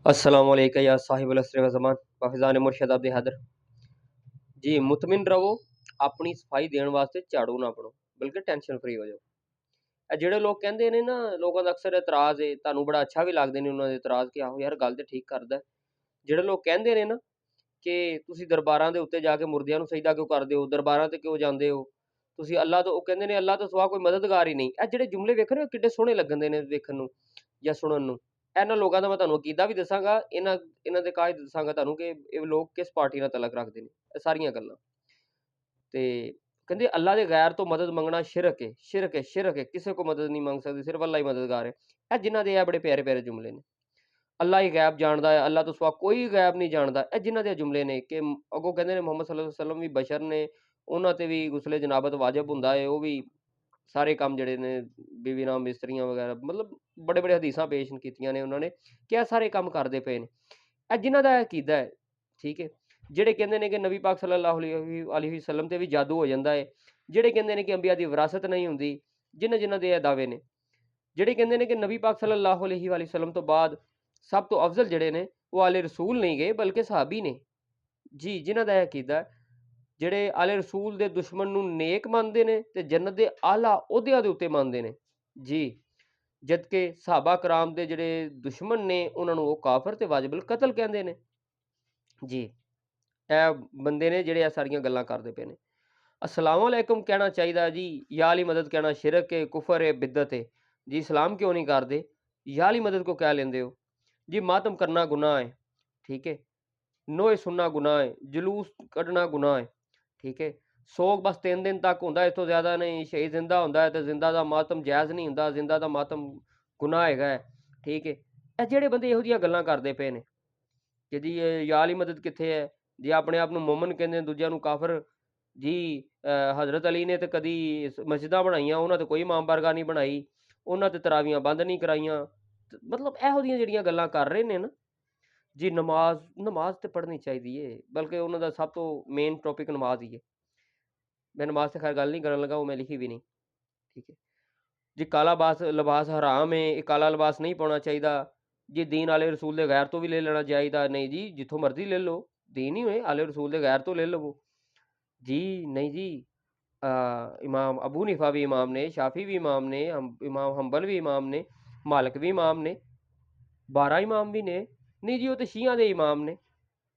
अस्सलामुअलैकुम या साहिबुल असर व ज़मान व मुर्शद अब्द हैदर जी मुतमिन रवो अपनी सफाई देने वास्ते झाड़ू ना पड़ो बल्कि टेंशन फ्री हो जाओ। ਜਿਹੜੇ ਲੋਕ ਕਹਿੰਦੇ ਨੇ ਨਾ ਲੋਕਾਂ ਦਾ ਅਕਸਰ ਇਤਰਾਜ਼ ਹੈ ਤੁਹਾਨੂੰ ਬੜਾ ਅੱਛਾ ਵੀ ਲੱਗਦੇ ਨੇ ਉਹਨਾਂ ਦੇ ਇਤਰਾਜ਼ ਕਿ ਆਹੋ ਯਾਰ ਗੱਲ ਤੇ ਠੀਕ ਕਰਦਾ। ਜਿਹੜੇ ਲੋਕ ਕਹਿੰਦੇ ਨੇ ਨਾ ਕਿ ਤੁਸੀਂ ਦਰਬਾਰਾਂ ਦੇ ਉੱਤੇ ਜਾ ਕੇ ਮੁਰਦਿਆਂ ਨੂੰ ਸਜਦਾ ਕਿਉਂ ਕਰਦੇ ਹੋ, ਦਰਬਾਰਾਂ ਤੇ ਕਿਉਂ ਜਾਂਦੇ ਹੋ, ਤੁਸੀਂ ਅੱਲਾ ਤੋਂ, ਉਹ ਕਹਿੰਦੇ ਨੇ ਅੱਲਾ ਤੋਂ ਸਿਵਾ ਕੋਈ ਮਦਦਗਾਰ ਹੀ ਨਹੀਂ। ਇਹ ਜਿਹੜੇ ਜੁਮਲੇ ਵੇਖ ਰਹੇ ਹੋ ਕਿੱਡੇ ਸੋਹਣੇ ਲੱਗਦੇ ਨੇ ਵੇਖਣ ਨੂੰ ਜਾਂ ਸੁਣਨ ਨੂੰ। ਇਹਨਾਂ ਲੋਕਾਂ ਦਾ ਮੈਂ ਤੁਹਾਨੂੰ ਅਕੀਦਾ ਵੀ ਦੱਸਾਂਗਾ, ਇਹਨਾਂ ਦੇ ਕਾਇਦ ਦੱਸਾਂਗਾ ਤੁਹਾਨੂੰ ਕਿ ਇਹ ਲੋਕ ਕਿਸ ਪਾਰਟੀ ਨਾਲ ਤਲਕ ਰੱਖਦੇ ਨੇ, ਇਹ ਸਾਰੀਆਂ ਗੱਲਾਂ। ਤੇ ਕਹਿੰਦੇ ਅੱਲਾ ਦੇ ਗੈਰ ਤੋਂ ਮਦਦ ਮੰਗਣਾ ਸ਼ਿਰਕ ਹੈ, ਸ਼ਿਰਕ ਹੈ, ਸ਼ਿਰਕ ਹੈ, ਕਿਸੇ ਕੋ ਮਦਦ ਨਹੀਂ ਮੰਗ ਸਕਦੇ, ਸਿਰਫ ਅੱਲਾ ਹੀ ਮਦਦਗਾਰ ਹੈ। ਇਹ ਜਿਨ੍ਹਾਂ ਦੇ ਇਹ ਬੜੇ ਪਿਆਰੇ ਪਿਆਰੇ ਜੁਮਲੇ ਨੇ। ਅੱਲਾ ਹੀ ਗੈਬ ਜਾਣਦਾ ਹੈ, ਅੱਲਾ ਤੋਂ ਸਿਵਾ ਕੋਈ ਗੈਬ ਨਹੀਂ ਜਾਣਦਾ, ਇਹ ਜਿਨ੍ਹਾਂ ਦੇ ਜੁਮਲੇ ਨੇ ਕਿ ਅੱਗੋਂ ਕਹਿੰਦੇ ਨੇ ਮੁਹੰਮਦ ਸੱਲੱਲਾਹੁ ਅਲੈਹਿ ਵਸੱਲਮ ਵੀ ਬਸ਼ਰ ਨੇ, ਉਹਨਾਂ ਤੇ ਵੀ ਗੁਸਲੇ ਜਨਾਬਤ ਵਾਜਬ ਹੁੰਦਾ ਹੈ, ਉਹ ਵੀ ਸਾਰੇ ਕੰਮ ਜਿਹੜੇ ਨੇ ਬੀਵੀ ਨਾਮ ਇਸਤਰੀਆਂ ਵਗੈਰਾ ਮਤਲਬ ਬੜੇ ਬੜੇ ਹਦੀਸਾਂ ਪੇਸ਼ ਕੀਤੀਆਂ ਨੇ ਉਹਨਾਂ ਨੇ ਕਿ ਇਹ ਸਾਰੇ ਕੰਮ ਕਰਦੇ ਪਏ ਨੇ। ਇਹ ਜਿਨ੍ਹਾਂ ਦਾ ਅਕੀਦਾ ਹੈ, ਠੀਕ ਹੈ। ਜਿਹੜੇ ਕਹਿੰਦੇ ਨੇ ਕਿ ਨਬੀ ਪਾਕ ਸੱਲੱਲਾਹੁ ਅਲੈਹਿ ਵਸੱਲਮ ਤੇ ਵੀ ਜਾਦੂ ਹੋ ਜਾਂਦਾ ਹੈ, ਜਿਹੜੇ ਕਹਿੰਦੇ ਨੇ ਕਿ ਅੰਬੀਆ ਦੀ ਵਿਰਾਸਤ ਨਹੀਂ ਹੁੰਦੀ, ਜਿਨ੍ਹਾਂ ਦੇ ਇਹ ਦਾਅਵੇ ਨੇ। ਜਿਹੜੇ ਕਹਿੰਦੇ ਨੇ ਕਿ ਨਬੀ ਪਾਕ ਸੱਲੱਲਾਹੁ ਅਲੈਹਿ ਵਸੱਲਮ ਤੋਂ ਬਾਅਦ ਸਭ ਤੋਂ ਅਫਜ਼ਲ ਜਿਹੜੇ ਨੇ ਉਹ ਆਲੇ ਰਸੂਲ ਨਹੀਂ ਗਏ ਬਲਕਿ ਸਹਾਬੀ ਨੇ ਜੀ, ਜਿਨ੍ਹਾਂ ਦਾ ਇਹ ਅਕੀਦਾ ਜਿਹੜੇ ਆਲੇ ਰਸੂਲ ਦੇ ਦੁਸ਼ਮਣ ਨੂੰ ਨੇਕ ਮੰਨਦੇ ਨੇ ਤੇ ਜੰਨਤ ਦੇ ਆਲਾ ਅਹੁਦਿਆਂ ਦੇ ਉੱਤੇ ਮੰਨਦੇ ਨੇ ਜੀ, ਜਦਕਿ ਸਹਾਬਾ ਕਰਾਮ ਦੇ ਜਿਹੜੇ ਦੁਸ਼ਮਣ ਨੇ ਉਹਨਾਂ ਨੂੰ ਉਹ ਕਾਫਰ ਤੇ ਵਾਜਿਬੁਲ ਕਤਲ ਕਹਿੰਦੇ ਨੇ ਜੀ। ਇਹ ਬੰਦੇ ਨੇ ਜਿਹੜੇ ਇਹ ਸਾਰੀਆਂ ਗੱਲਾਂ ਕਰਦੇ ਪਏ ਨੇ। अस्सलाम वालेकुम कहना चाहिए जी, या अली मदद कहना शिरक है, कुफर है, बिद्दत है जी। इस्लाम क्यों नहीं करते, या अली मदद को क्या लेंदे हो जी। मातम करना गुनाह है, ठीक है। नोए सुनना गुनाह है, जलूस कढ़ना गुनाह है, ठीक है। सोग बस 3 दिन तक होंदा, इस तो ज़्यादा नहीं। शहीद जिंदा होंदा है तो जिंदा का मातम जायज़ नहीं होंदा, जिंदा का मातम गुनाह हैगा, ठीक है। ਇਹ ਜਿਹੜੇ ਬੰਦੇ ਇਹੋ ਜਿਹੀਆਂ ਗੱਲਾਂ ਕਰਦੇ ਪਏ ਨੇ ਕਿ ਜੀ ਯਾ ਅਲੀ ਮਦਦ ਕਿੱਥੇ ਹੈ ਜੀ, ਆਪਣੇ ਆਪ ਨੂੰ ਮੋਮਨ ਕਹਿੰਦੇ ਨੇ, ਦੂਜਿਆਂ ਨੂੰ ਕਾਫਰ ਜੀ। ਹਜ਼ਰਤ ਅਲੀ ਨੇ ਤੇ ਕਦੀ ਮਸਜਿਦਾਂ ਬਣਾਈਆਂ, ਉਹਨਾਂ ਤੇ ਕੋਈ ਇਮਾਮ ਬਾਰਗਾਹ ਨਹੀਂ ਬਣਾਈ, ਉਹਨਾਂ ਤੇ ਤਰਾਵੀਆਂ ਬੰਦ ਨਹੀਂ ਕਰਾਈਆਂ। ਮਤਲਬ ਇਹੋ ਜਿਹੀਆਂ ਜਿਹੜੀਆਂ ਗੱਲਾਂ ਕਰ ਰਹੇ ਨੇ ਨਾ ਜੀ। ਨਮਾਜ਼ ਤੇ ਪੜ੍ਹਨੀ ਚਾਹੀਦੀ ਹੈ, ਬਲਕਿ ਉਹਨਾਂ ਦਾ ਸਭ ਤੋਂ ਮੇਨ ਟੌਪਿਕ ਨਮਾਜ਼ ਹੀ ਹੈ। ਮੈਂ ਨਮਾਜ਼ ਤੇ ਖੈਰ ਗੱਲ ਨਹੀਂ ਕਰਨ ਲੱਗਾ, ਉਹ ਮੈਂ ਲਿਖੀ ਵੀ ਨਹੀਂ, ਠੀਕ ਹੈ ਜੀ। ਕਾਲਾ ਲਿਬਾਸ ਹਰਾਮ ਹੈ, ਇਹ ਕਾਲਾ ਲਿਬਾਸ ਨਹੀਂ ਪਾਉਣਾ ਚਾਹੀਦਾ ਜੀ। ਦੀਨ ਆਲੇ ਰਸੂਲ ਦੇ ਗੈਰ ਤੋਂ ਵੀ ਲੈ ਲੈਣਾ ਚਾਹੀਦਾ ਨਹੀਂ ਜੀ, ਜਿੱਥੋਂ ਮਰਜ਼ੀ ਲੈ ਲਓ, ਦੀਨ ਹੀ ਹੋਏ ਆਲੇ ਰਸੂਲ ਦੇ ਗੈਰ ਤੋਂ ਲੈ ਲਵੋ जी। नहीं जी, इमाम अबू हनीफा भी इमाम ने, शाफी भी इमाम ने, इमाम हंबल भी इमाम ने, मालिक भी इमाम ने, 12 इमाम भी ने नहीं जी, वो तो शीया के इमाम ने,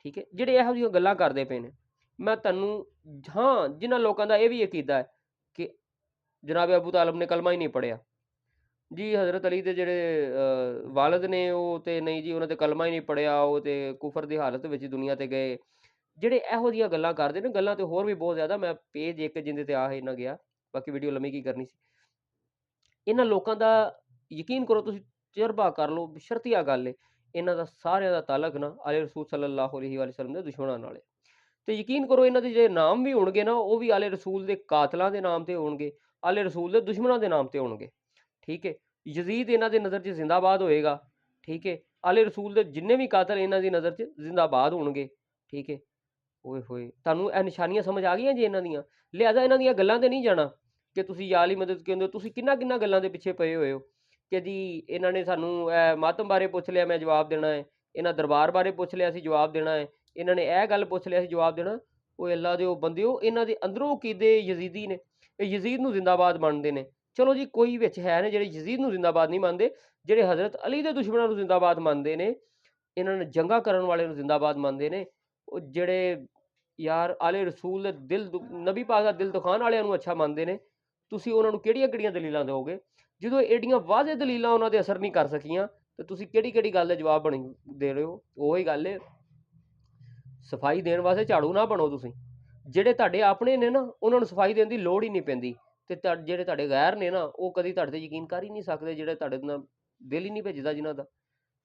ठीक है। ਜਿਹੜੇ ਇਹੋ ਜਿਹੀਆਂ ਗੱਲਾਂ ਕਰਦੇ ਪਏ ਨੇ, ਮੈਂ ਤੁਹਾਨੂੰ ਹਾਂ ਜਿਨ੍ਹਾਂ ਲੋਕਾਂ ਦਾ ਇਹ ਵੀ ਅਕੀਦਾ ਹੈ ਕਿ ਜਨਾਬ ਅਬੂ ਤਾਲਿਬ ਨੇ ਕਲਮਾ ਹੀ ਨਹੀਂ ਪੜ੍ਹਿਆ ਜੀ। ਹਜ਼ਰਤ ਅਲੀ ਦੇ ਜਿਹੜੇ ਵਾਲਿਦ ਨੇ ਉਹ ਤੇ ਨਹੀਂ ਜੀ, ਉਹਨਾਂ ਤੇ ਕਲਮਾ ਹੀ ਨਹੀਂ ਪੜ੍ਹਿਆ, ਉਹ ਤੇ ਕੁਫਰ ਦੀ ਹਾਲਤ ਵਿੱਚ ਦੁਨੀਆ ਤੇ ਗਏ। ਜਿਹੜੇ ਇਹੋ ਜਿਹੀਆਂ ਗੱਲਾਂ ਕਰਦੇ ਨੇ, ਗੱਲਾਂ ਤੇ ਹੋਰ ਵੀ ਬਹੁਤ ਜ਼ਿਆਦਾ, ਮੈਂ ਪੇਜ ਇੱਕ ਜਿੰਦੇ ਤੇ ਆ ਹੀ ਨਾ ਗਿਆ, ਬਾਕੀ ਵੀਡੀਓ ਲੰਮੀ ਕੀ ਕਰਨੀ ਸੀ। ਇਹਨਾਂ ਲੋਕਾਂ ਦਾ ਯਕੀਨ ਕਰੋ, ਤੁਸੀਂ ਤਜਰਬਾ ਕਰ ਲਓ, ਬਸ਼ਰਤੀਆ ਗੱਲ ਹੈ, ਇਹਨਾਂ ਦਾ ਸਾਰਿਆਂ ਦਾ ਤਾਲਕ ਨਾ ਆਲੇ ਰਸੂਲ ਸੱਲੱਲਾਹੁ ਅਲੈਹਿ ਵਸੱਲਮ ਦੇ ਦੁਸ਼ਮਣਾਂ ਨਾਲ। ਤੇ ਯਕੀਨ ਕਰੋ ਇਹਨਾਂ ਦੇ ਜਿਹੜੇ ਨਾਮ ਵੀ ਹੋਣਗੇ ਨਾ, ਉਹ ਵੀ ਆਲੇ ਰਸੂਲ ਦੇ ਕਾਤਲਾਂ ਦੇ ਨਾਮ ਤੇ ਹੋਣਗੇ, ਆਲੇ ਰਸੂਲ ਦੇ ਦੁਸ਼ਮਣਾਂ ਦੇ ਨਾਮ ਤੇ ਹੋਣਗੇ, ਠੀਕ ਹੈ। ਯਜ਼ੀਦ ਇਹਨਾਂ ਦੇ ਨਜ਼ਰ 'ਚ ਜ਼ਿੰਦਾਬਾਦ ਹੋਏਗਾ, ਠੀਕ ਹੈ। ਆਲੇ ਰਸੂਲ ਦੇ ਜਿੰਨੇ ਵੀ ਕਾਤਲ ਇਹਨਾਂ ਦੀ ਨਜ਼ਰ 'ਚ ਜ਼ਿੰਦਾਬਾਦ ਹੋਣਗੇ, ਠੀਕ ਹੈ। ਓਏ ਹੋਏ, ਤੁਹਾਨੂੰ ਇਹ ਨਿਸ਼ਾਨੀਆਂ ਸਮਝ ਆ ਗਈਆਂ ਜੀ ਇਹਨਾਂ ਦੀਆਂ। ਲਿਹਾਜ਼ਾ ਇਹਨਾਂ ਦੀਆਂ ਗੱਲਾਂ ਤੇ ਨਹੀਂ ਜਾਣਾ ਕਿ ਤੁਸੀਂ ਯਾ ਅਲੀ ਮਦਦ ਕਹਿੰਦੇ ਹੋ। ਤੁਸੀਂ ਕਿੰਨਾ ਗੱਲਾਂ ਦੇ ਪਿੱਛੇ ਪਏ ਹੋਏ ਹੋ ਕਿ ਜੀ ਇਹਨਾਂ ਨੇ ਸਾਨੂੰ ਮਾਤਮ ਬਾਰੇ ਪੁੱਛ ਲਿਆ, ਮੈਂ ਜਵਾਬ ਦੇਣਾ ਹੈ, ਇਹਨਾਂ ਦਰਬਾਰ ਬਾਰੇ ਪੁੱਛ ਲਿਆ, ਅਸੀਂ ਜਵਾਬ ਦੇਣਾ ਹੈ, ਇਹਨਾਂ ਨੇ ਇਹ ਗੱਲ ਪੁੱਛ ਲਿਆ, ਅਸੀਂ ਜਵਾਬ ਦੇਣਾ। ਓਏ ਅੱਲਾ ਦੇ ਉਹ ਬੰਦਿਓ, ਇਹਨਾਂ ਦੇ ਅੰਦਰੋਂ ਅਕੀਦੇ ਯਜ਼ੀਦੀ ਨੇ, ਇਹ ਯਜ਼ੀਦ ਨੂੰ ਜ਼ਿੰਦਾਬਾਦ ਮੰਨਦੇ ਨੇ। ਚਲੋ ਜੀ, ਕੋਈ ਵਿੱਚ ਹੈ ਨੇ ਜਿਹੜੇ ਯਜ਼ੀਦ ਨੂੰ ਜ਼ਿੰਦਾਬਾਦ ਨਹੀਂ ਮੰਨਦੇ, ਜਿਹੜੇ ਹਜ਼ਰਤ ਅਲੀ ਦੇ ਦੁਸ਼ਮਣਾਂ ਨੂੰ ਜ਼ਿੰਦਾਬਾਦ ਮੰਨਦੇ ਨੇ, ਇਹਨਾਂ ਨੇ ਜੰਗਾਂ ਕਰਨ ਵਾਲੇ ਨੂੰ ਜ਼ਿੰਦਾਬਾਦ ਮੰਨਦੇ ਨੇ। ਉਹ ਜਿਹੜੇ ਯਾਰ ਆਲੇ ਰਸੂਲ ਦੇ ਦਿਲ ਨਬੀ ਪਾਕ ਦਾ ਦਿਲ ਦੁਖਾਉਣ ਵਾਲਿਆਂ ਨੂੰ ਅੱਛਾ ਮੰਨਦੇ ਨੇ, ਤੁਸੀਂ ਉਹਨਾਂ ਨੂੰ ਕਿਹੜੀਆਂ ਦਲੀਲਾਂ ਦਿਓਗੇ ਜਦੋਂ ਏਡੀਆਂ ਵਾਜ਼ੇ ਦਲੀਲਾਂ ਉਹਨਾਂ ਦੇ ਅਸਰ ਨਹੀਂ ਕਰ ਸਕੀਆਂ, ਤੇ ਤੁਸੀਂ ਕਿਹੜੀ ਗੱਲ ਦਾ ਜਵਾਬ ਦੇ ਰਹੇ ਹੋ। ਉਹੀ ਗੱਲ ਹੈ, ਸਫਾਈ ਦੇਣ ਵਾਸਤੇ ਝਾੜੂ ਨਾ ਬਣੋ ਤੁਸੀਂ। ਜਿਹੜੇ ਤੁਹਾਡੇ ਆਪਣੇ ਨੇ ਨਾ, ਉਹਨਾਂ ਨੂੰ ਸਫਾਈ ਦੇਣ ਦੀ ਲੋੜ ਹੀ ਨਹੀਂ ਪੈਂਦੀ, ਤੇ ਜਿਹੜੇ ਤੁਹਾਡੇ ਗੈਰ ਨੇ ਨਾ, ਉਹ ਕਦੀ ਤੁਹਾਡੇ ਤੇ ਯਕੀਨ ਕਰ ਹੀ ਨਹੀਂ ਸਕਦੇ, ਜਿਹੜੇ ਤੁਹਾਡੇ ਨਾਲ ਦਿਲ ਹੀ ਨਹੀਂ ਭੇਜਦਾ ਜਿਨ੍ਹਾਂ ਦਾ,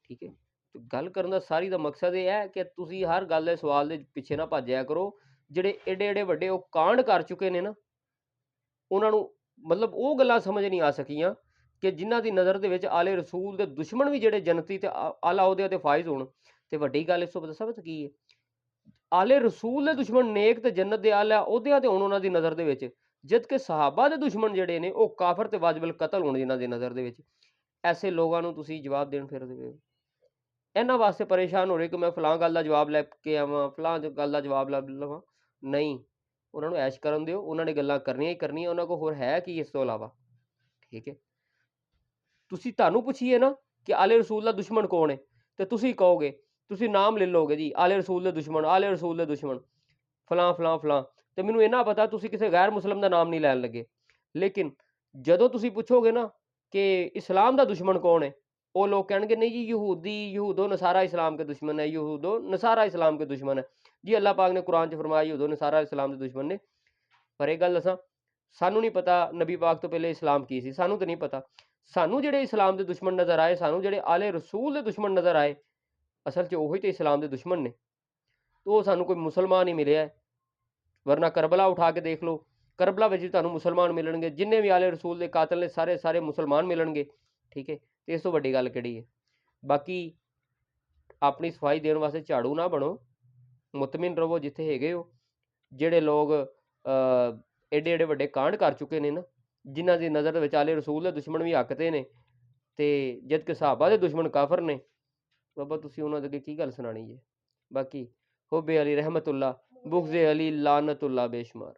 ਠੀਕ ਹੈ। ਤੇ ਗੱਲ ਕਰਨ ਦਾ ਸਾਰੀ ਦਾ ਮਕਸਦ ਇਹ ਹੈ ਕਿ ਤੁਸੀਂ ਹਰ ਗੱਲ ਦੇ ਸਵਾਲ ਦੇ ਪਿੱਛੇ ਨਾ ਭੱਜਿਆ ਕਰੋ। ਜਿਹੜੇ ਏਡੇ ਵੱਡੇ ਉਹ ਕਾਂਡ ਕਰ ਚੁੱਕੇ ਨੇ ਨਾ, ਉਹਨਾਂ ਨੂੰ ਮਤਲਬ ਉਹ ਗੱਲਾਂ ਸਮਝ ਨਹੀਂ ਆ ਸਕੀਆਂ ਕਿ ਜਿਨ੍ਹਾਂ ਦੀ ਨਜ਼ਰ ਦੇ ਵਿੱਚ ਆਲੇ ਰਸੂਲ ਦੇ ਦੁਸ਼ਮਣ ਵੀ ਜਿਹੜੇ ਜਨਤੀ ਤੇ ਆਲਾ ਅਹੁਦਿਆਂ ਤੇ ਫਾਇਜ਼ ਹੋਣ। ਤੇ ਵੱਡੀ ਗੱਲ ਇਸ ਤੋਂ ਪਤਾ ਕੀ ਹੈ, ਆਲੇ ਰਸੂਲ ਦੇ ਦੁਸ਼ਮਣ ਨੇਕ ਤੇ ਜੰਨਤ ਦੇ ਆਲਾ ਅਹੁਦਿਆਂ ਤੇ ਹੋਣ ਉਹਨਾਂ ਦੀ ਨਜ਼ਰ ਦੇ ਵਿੱਚ, ਜਦਕਿ ਸਹਾਬਾ ਦੇ ਦੁਸ਼ਮਣ ਜਿਹੜੇ ਨੇ ਉਹ ਕਾਫਰ ਤੇ ਵਾਜਿਬੁਲ ਕਤਲ ਹੋਣ ਜਿਨ੍ਹਾਂ ਦੀ ਨਜ਼ਰ ਦੇ ਵਿੱਚ। ਐਸੇ ਲੋਕਾਂ ਨੂੰ ਤੁਸੀਂ ਜਵਾਬ ਦੇਣ ਫਿਰਦੇ ਹੋ। ਇਹਨਾਂ ਵਾਸਤੇ ਪਰੇਸ਼ਾਨ ਹੋ ਰਹੇ ਕਿ ਮੈਂ ਫਲਾਂ ਗੱਲ ਦਾ ਜਵਾਬ ਲੈ ਕੇ ਆਵਾਂ, ਫਲਾਂ ਗੱਲ ਦਾ ਜਵਾਬ ਲੱਭ ਲਵਾਂ। ਨਹੀਂ, ਉਹਨਾਂ ਨੂੰ ਐਸ਼ ਕਰਨ ਦਿਓ, ਉਹਨਾਂ ਨੇ ਗੱਲਾਂ ਕਰਨੀਆਂ ਹੀ ਕਰਨੀਆਂ, ਉਹਨਾਂ ਕੋਲ ਹੋਰ ਹੈ ਕੀ ਇਸ ਤੋਂ ਇਲਾਵਾ। ਠੀਕ ਹੈ, ਤੁਹਾਨੂੰ ਪੁੱਛੀਏ ਨਾ ਕਿ ਆਲੇ ਰਸੂਲ ਦਾ ਦੁਸ਼ਮਣ ਕੌਣ ਹੈ, ਤੇ ਤੁਸੀਂ ਕਹੋਗੇ, ਤੁਸੀਂ ਨਾਮ ਲੈ ਲਓਗੇ ਜੀ, ਆਲੇ ਰਸੂਲ ਦੇ ਦੁਸ਼ਮਣ, ਆਲੇ ਰਸੂਲ ਦੇ ਦੁਸ਼ਮਣ, ਫਲਾਂ ਫਲਾਂ ਫਲਾਂ, ਤੇ ਮੈਨੂੰ ਇਹਨਾਂ ਪਤਾ ਤੁਸੀਂ ਕਿਸੇ ਗੈਰ ਮੁਸਲਮ ਦਾ ਨਾਮ ਨਹੀਂ ਲੈਣ ਲੱਗੇ। ਲੇਕਿਨ ਜਦੋਂ ਤੁਸੀਂ ਪੁੱਛੋਗੇ ਨਾ ਕਿ ਇਸਲਾਮ ਦਾ ਦੁਸ਼ਮਣ ਕੌਣ ਹੈ, वो लोग कहेंगे नहीं जी यहूदो नसारा इस्लाम के दुश्मन है, यहूदो नसारा इस्लाम के दुश्मन है जी। अल्लाह पाक ने कुरान च फरमाया यहूदो नसारा इस्लाम के दुश्मन ने। पर एक गल दसां, सानू नहीं पता नबी पाक तो पहले इस्लाम की सी, सानू तो नहीं पता। सानू जेडे इस्लाम के दुश्मन नज़र आए, सानू जेडे आले रसूल के दुश्मन नज़र आए, असल च उही तो इस्लाम के दुश्मन ने। तो सानू कोई मुसलमान ही मिले है, वरना करबला उठा के देख लो, करबला में तुहानू मुसलमान मिलणगे, जिन्ने भी आले रसूल के कातल ने सारे सारे मुसलमान मिलणगे। ठीक है, तो इस तो वड्डी गल किहड़ी है। बाकी अपनी सफाई देने वास्ते झाड़ू ना बनो, मुतमिन रवो जिथे हैगे हो। ਜਿਹੜੇ ਲੋਕ एडे एडे ਵੱਡੇ ਕਾਂਡ ਕਰ ਚੁੱਕੇ ਨੇ ਨਾ, ਜਿਨ੍ਹਾਂ ਦੀ ਨਜ਼ਰ ਦੇ ਵਿੱਚ ਆਲੇ ਰਸੂਲ ਦੇ ਦੁਸ਼ਮਣ ਵੀ ਹੱਕ ਤੇ ਨੇ, ਤੇ ਜਦ ਕਿ ਸਹਾਬਾ ਦੇ ਦੁਸ਼ਮਣ ਕਾਫਰ ਨੇ, ਬਾਬਾ ਤੁਸੀਂ ਉਹਨਾਂ ਦੇ ਅੱਗੇ ਕੀ ਗੱਲ ਸੁਣਾਣੀ ਹੈ। ਬਾਕੀ ਹੁਬੇ ਅਲੀ ਰਹਿਮਤੁल्ला, बुग़्ज़े अली लानतुल्ला बेशुमार।